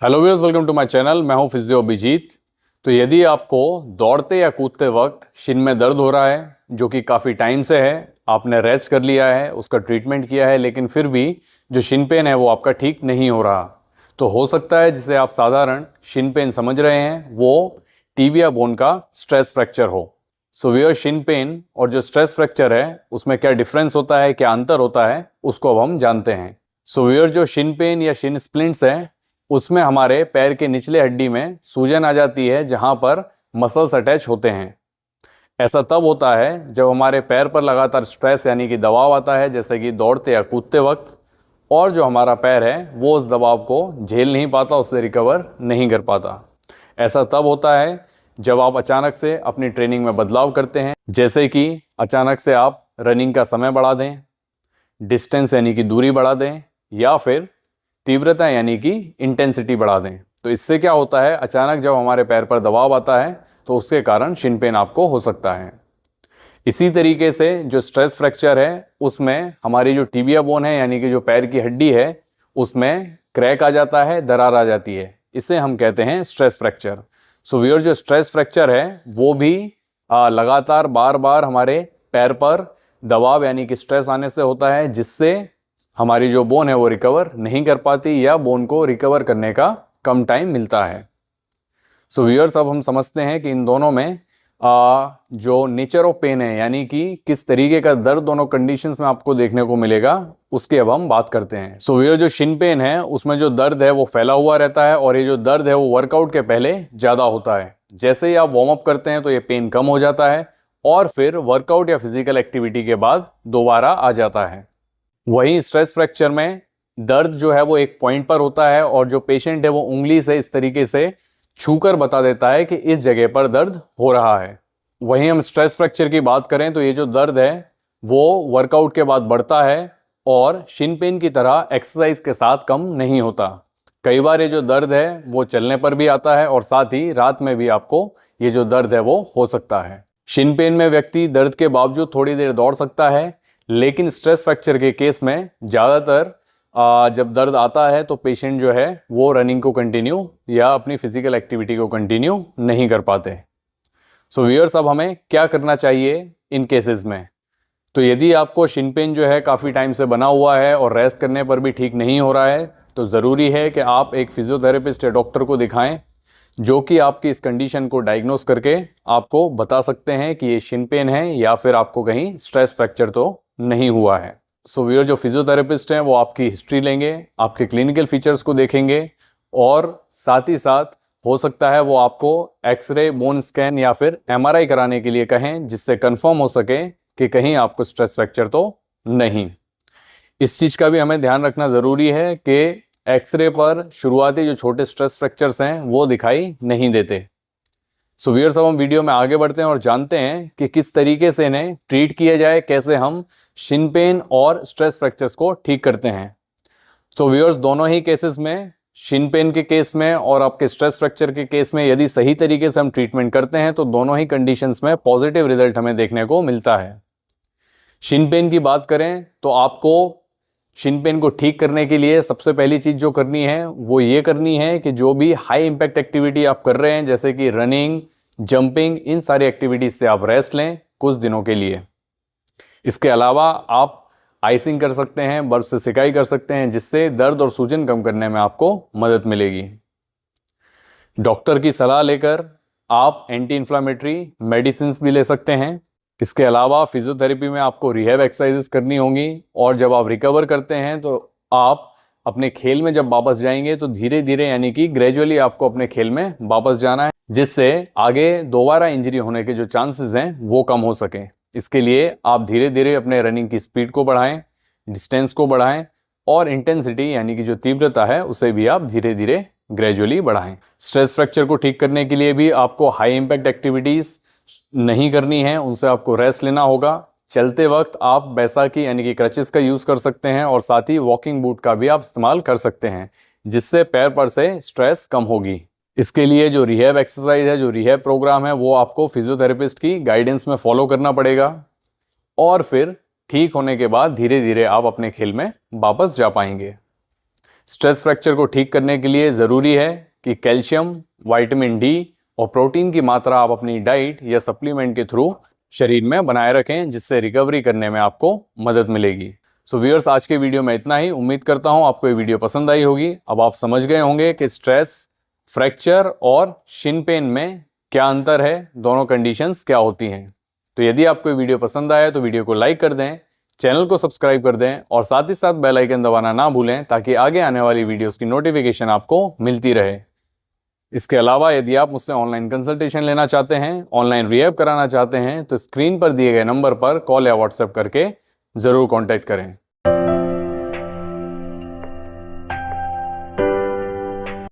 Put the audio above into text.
Hello viewers, welcome to my channel. मैं हूं physio Abhijit. तो यदि आपको दौड़ते या कूदते वक्त शिन में दर्द हो रहा है जो कि काफ़ी टाइम से है, आपने रेस्ट कर लिया है, उसका ट्रीटमेंट किया है, लेकिन फिर भी जो शिन पेन है वो आपका ठीक नहीं हो रहा, तो हो सकता है जिसे आप साधारण शिन पेन समझ रहे हैं वो टिबिया बोन का स्ट्रेस फ्रैक्चर हो। सो व्यूअर्स, शिन पेन और जो स्ट्रेस फ्रैक्चर है उसमें क्या डिफरेंस होता है, क्या अंतर होता है, उसको अब हम जानते हैं। सो व्यूअर्स, जो शिन पेन या शिन स्प्लिंट्स है उसमें हमारे पैर के निचले हड्डी में सूजन आ जाती है जहां पर मसल्स अटैच होते हैं। ऐसा तब होता है जब हमारे पैर पर लगातार स्ट्रेस यानी कि दबाव आता है, जैसे कि दौड़ते या कूदते वक्त, और जो हमारा पैर है वो उस दबाव को झेल नहीं पाता, उससे रिकवर नहीं कर पाता। ऐसा तब होता है जब आप अचानक से अपनी ट्रेनिंग में बदलाव करते हैं, जैसे कि अचानक से आप रनिंग का समय बढ़ा दें, डिस्टेंस यानी कि दूरी बढ़ा दें, या फिर तीव्रता यानी कि इंटेंसिटी बढ़ा दें। तो इससे क्या होता है, अचानक जब हमारे पैर पर दबाव आता है तो उसके कारण शिन पेन आपको हो सकता है। इसी तरीके से जो स्ट्रेस फ्रैक्चर है उसमें हमारी जो टिबिया बोन है यानी कि जो पैर की हड्डी है उसमें क्रैक आ जाता है, दरार आ जाती है। इसे हम कहते हैं स्ट्रेस फ्रैक्चर। सो व्यूअर, जो स्ट्रेस फ्रैक्चर है वो भी लगातार बार बार हमारे पैर पर दबाव यानी कि स्ट्रेस आने से होता है, जिससे हमारी जो बोन है वो रिकवर नहीं कर पाती या बोन को रिकवर करने का कम टाइम मिलता है। सो व्यूअर्स, अब हम समझते हैं कि इन दोनों में जो नेचर ऑफ पेन है यानी कि किस तरीके का दर्द दोनों कंडीशंस में आपको देखने को मिलेगा, उसकी अब हम बात करते हैं। सो व्यूअर, जो शिन पेन है उसमें जो दर्द है वो फैला हुआ रहता है और ये जो दर्द है वो वर्कआउट के पहले ज़्यादा होता है। जैसे ही आप वार्म अप करते हैं तो ये पेन कम हो जाता है और फिर वर्कआउट या फिजिकल एक्टिविटी के बाद दोबारा आ जाता है। वहीं स्ट्रेस फ्रैक्चर में दर्द जो है वो एक पॉइंट पर होता है और जो पेशेंट है वो उंगली से इस तरीके से छूकर बता देता है कि इस जगह पर दर्द हो रहा है। वहीं हम स्ट्रेस फ्रैक्चर की बात करें तो ये जो दर्द है वो वर्कआउट के बाद बढ़ता है और शिन पेन की तरह एक्सरसाइज के साथ कम नहीं होता। कई बार ये जो दर्द है वो चलने पर भी आता है और साथ ही रात में भी आपको ये जो दर्द है वो हो सकता है। शिन पेन में व्यक्ति दर्द के बावजूद थोड़ी देर दौड़ सकता है, लेकिन स्ट्रेस फ्रैक्चर के केस में ज़्यादातर जब दर्द आता है तो पेशेंट जो है वो रनिंग को कंटिन्यू या अपनी फिजिकल एक्टिविटी को कंटिन्यू नहीं कर पाते। सो व्यूअर्स, अब हमें क्या करना चाहिए इन केसेस में? तो यदि आपको शिन पेन जो है काफ़ी टाइम से बना हुआ है और रेस्ट करने पर भी ठीक नहीं हो रहा है, तो ज़रूरी है कि आप एक फिजियोथेरेपिस्ट या डॉक्टर को दिखाएं, जो कि आपकी इस कंडीशन को डायग्नोस करके आपको बता सकते हैं कि ये शिन पेन है या फिर आपको कहीं स्ट्रेस फ्रैक्चर तो नहीं हुआ है। सो व्यूअर, जो फिजियोथेरेपिस्ट हैं वो आपकी हिस्ट्री लेंगे, आपके क्लिनिकल फीचर्स को देखेंगे और साथ ही साथ हो सकता है वो आपको एक्सरे, बोन स्कैन या फिर एमआरआई कराने के लिए कहें, जिससे कंफर्म हो सके कि कहीं आपको स्ट्रेस फ्रैक्चर तो नहीं। इस चीज़ का भी हमें ध्यान रखना ज़रूरी है कि एक्सरे पर शुरुआती जो छोटे स्ट्रेस फ्रैक्चर्स हैं वो दिखाई नहीं देते। सो व्यूअर्स, अब हम वीडियो में आगे बढ़ते हैं और जानते हैं कि किस तरीके से इन्हें ट्रीट किया जाए, कैसे हम शिन पेन और स्ट्रेस फ्रैक्चर्स को ठीक करते हैं। तो व्यूअर्स, दोनों ही केसेस में, शिन पेन के केस में और आपके स्ट्रेस फ्रैक्चर के केस में, यदि सही तरीके से हम ट्रीटमेंट करते हैं तो दोनों ही कंडीशंस में पॉजिटिव रिजल्ट हमें देखने को मिलता है। शिन पेन की बात करें तो आपको शिन पेन को ठीक करने के लिए सबसे पहली चीज़ जो करनी है वो ये करनी है कि जो भी हाई इम्पैक्ट एक्टिविटी आप कर रहे हैं, जैसे कि रनिंग, जंपिंग, इन सारी एक्टिविटीज़ से आप रेस्ट लें कुछ दिनों के लिए। इसके अलावा आप आइसिंग कर सकते हैं, बर्फ से सिकाई कर सकते हैं, जिससे दर्द और सूजन कम करने में आपको मदद मिलेगी। डॉक्टर की सलाह लेकर आप एंटी इन्फ्लामेटरी मेडिसिन भी ले सकते हैं। इसके अलावा फिजियोथेरेपी में आपको रिहैब एक्सरसाइजेस करनी होंगी और जब आप रिकवर करते हैं तो आप अपने खेल में जब वापस जाएंगे तो धीरे धीरे यानी कि ग्रेजुअली आपको अपने खेल में वापस जाना है, जिससे आगे दोबारा इंजरी होने के जो चांसेस हैं वो कम हो सकें। इसके लिए आप धीरे धीरे अपने रनिंग की स्पीड को बढ़ाएं, डिस्टेंस को बढ़ाएं और इंटेंसिटी यानी कि जो तीव्रता है उसे भी आप धीरे धीरे ग्रेजुअली बढ़ाएं। स्ट्रेस फ्रैक्चर को ठीक करने के लिए भी आपको हाई इम्पैक्ट एक्टिविटीज़ नहीं करनी है, उनसे आपको रेस्ट लेना होगा। चलते वक्त आप बैसाखी यानी कि क्रचेस का यूज़ कर सकते हैं और साथ ही वॉकिंग बूट का भी आप इस्तेमाल कर सकते हैं, जिससे पैर पर से स्ट्रेस कम होगी। इसके लिए जो रिहैब एक्सरसाइज है, जो रिहैब प्रोग्राम है, वो आपको फिजियोथेरेपिस्ट की गाइडेंस में फॉलो करना पड़ेगा और फिर ठीक होने के बाद धीरे धीरे आप अपने खेल में वापस जा पाएंगे। स्ट्रेस फ्रैक्चर को ठीक करने के लिए ज़रूरी है कि कैल्शियम, विटामिन डी और प्रोटीन की मात्रा आप अपनी डाइट या सप्लीमेंट के थ्रू शरीर में बनाए रखें, जिससे रिकवरी करने में आपको मदद मिलेगी। सो व्यूअर्स, आज के वीडियो में इतना ही। उम्मीद करता हूं आपको ये वीडियो पसंद आई होगी। अब आप समझ गए होंगे कि स्ट्रेस, फ्रैक्चर और शिन पेन में क्या अंतर है, दोनों कंडीशंस क्या होती हैं। तो यदि आपको ये वीडियो पसंद आया तो वीडियो को लाइक कर दें, चैनल को सब्सक्राइब कर दें और साथ ही साथ बेल आइकन दबाना ना भूलें, ताकि आगे आने वाली वीडियोस की नोटिफिकेशन आपको मिलती रहे। इसके अलावा यदि आप मुझसे ऑनलाइन कंसल्टेशन लेना चाहते हैं, ऑनलाइन रिहैब कराना चाहते हैं, तो स्क्रीन पर दिए गए नंबर पर कॉल या व्हाट्सएप करके ज़रूर कॉन्टैक्ट करें।